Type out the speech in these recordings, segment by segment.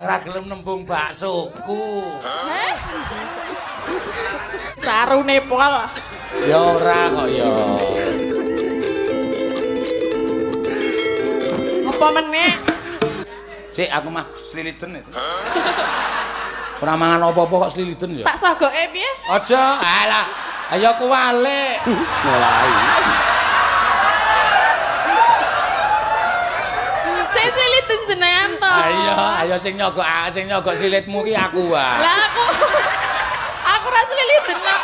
Ora gelem nembung baksoku. Heh? Sarune pol. Ya ora kok ya. Apa meneh? Sik aku mah sliliten itu. Ora mangan apa-apa kok sliliten ya. Tak sogoke piye? Aja, alah. Ayo kuwalik. Mulai. Sik siliten jenengan to. Ayo sing nyogok silitmu ki aku wae. Lah aku ra siliten kok.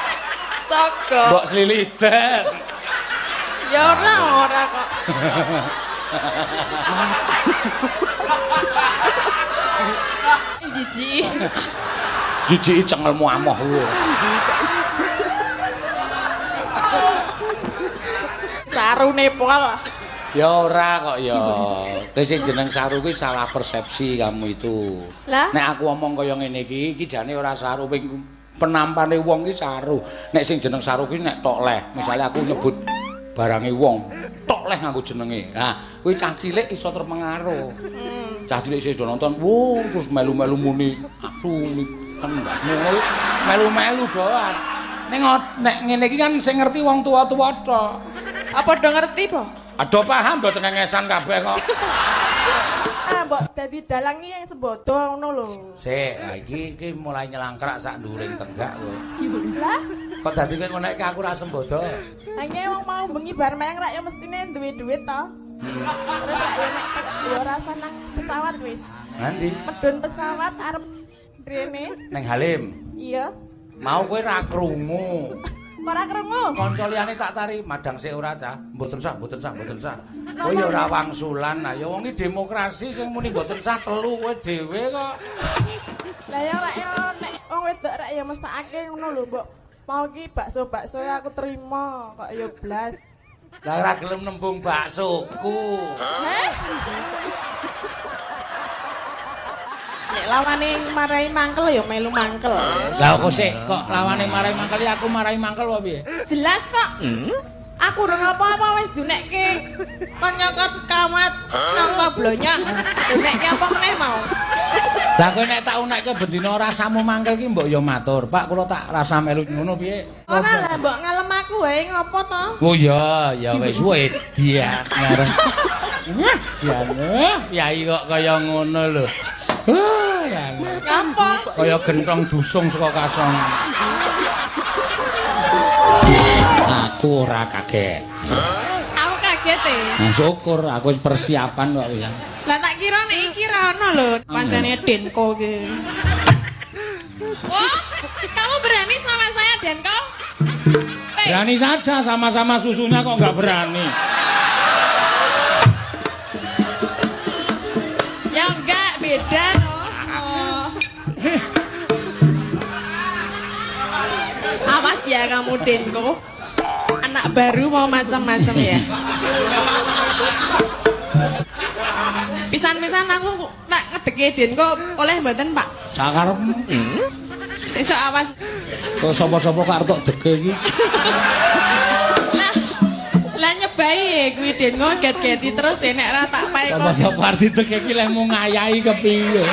Sogok. Mbok sliliten. Ya ora kok. Jiji. Jijiki cengelmu amoh lu. Sarune pol. Ya ora kok ya. Kowe sing jeneng saru kuwi salah persepsi kamu itu. Lah? Nek aku omong kaya ngene iki jane ora saru ping penampane wong iki saru. Nek sing jeneng saru kuwi nek tok leh. Misale aku nyebut barange wong, tok leh nganggo jenenge. Nah, kuwi cah cilik iso terpengaruh. Cah cilik isih do nonton, wuh terus melu-melu muni asu kan ndak semono melu-melu doan. Nek ngene iki kan sing ngerti wong tuwa-tuwa tok. Apa do ngerti, Po? Ado paham do cengengesan kabeh kok. Ah, mbok dadi dalang iki yang sembodo ngono lho. Sik, ha iki mulai nyelangkrak sak nduring tenggak lho. Lah, Kok dadi kowe ngono iki aku ra sembodo. hanya wong mau bengi bar mayang rak ya mestine duwe duit to. Terus rak ya nek yo rasa nang pesawat wis. Nanti Medun pesawat arep rene. ning Halim. Iya. Mau kowe ra krungu. Ora krungu. Kanca liyane tak tari madang sik ora cah. Mboten sah. Kowe ya ora wangsulan. Nah ya wong iki demokrasi sing muni mboten sah telu kowe dhewe kok. Lah ya rak ya nek wong wedok rak ya mesakake ngono lho, Mbok. Mau ki bakso aku terima kok ya blas. Lah ora gelem nembung baksoku. Heh? Nek lawane marai mangkel ya melu mangkel. Lah kok sik kok lawane marai mangkel aku marai mangkel apa piye? Jelas kok. Aku ora apa-apa wis dunekke konyokot kamat nang blonyak. Dunekke apa meneh mau? Lah kowe nek tak unekke bendina rasamu mangkel ki mbok ya matur. Pak kula tak rasa melu ngono piye? Ora lah mbok ngalem aku wae ngopo to? Oh ya, ya wis wedya ngarep. Jane, yai kok kaya ngono lho. Ngopo? Kaya gentong dusung saka kasong. Aku ora kaget. Aku kaget e. Nah, syukur aku wis persiapan kok ya. Lah tak kira nek iki ra ono lho, pancene Denko ki. Oh, kamu berani sama saya Denko? Berani saja sama-sama susunya kok nggak berani. Ya enggak, beda no. Oh. Awas ya kamu Denko. Anak baru mau macam-macam ya. Pisan-pisan aku tak ngedeke Denko oleh mboten, Pak? Sakarepmu. Sesuk awas. Kok sapa-sapa kok arep dege iki? Lah nyebai kuwi Denko get-geti terus nek ra tak pae kok. Sapa-sapa arep dege iki lek mung ngayahi kepiye?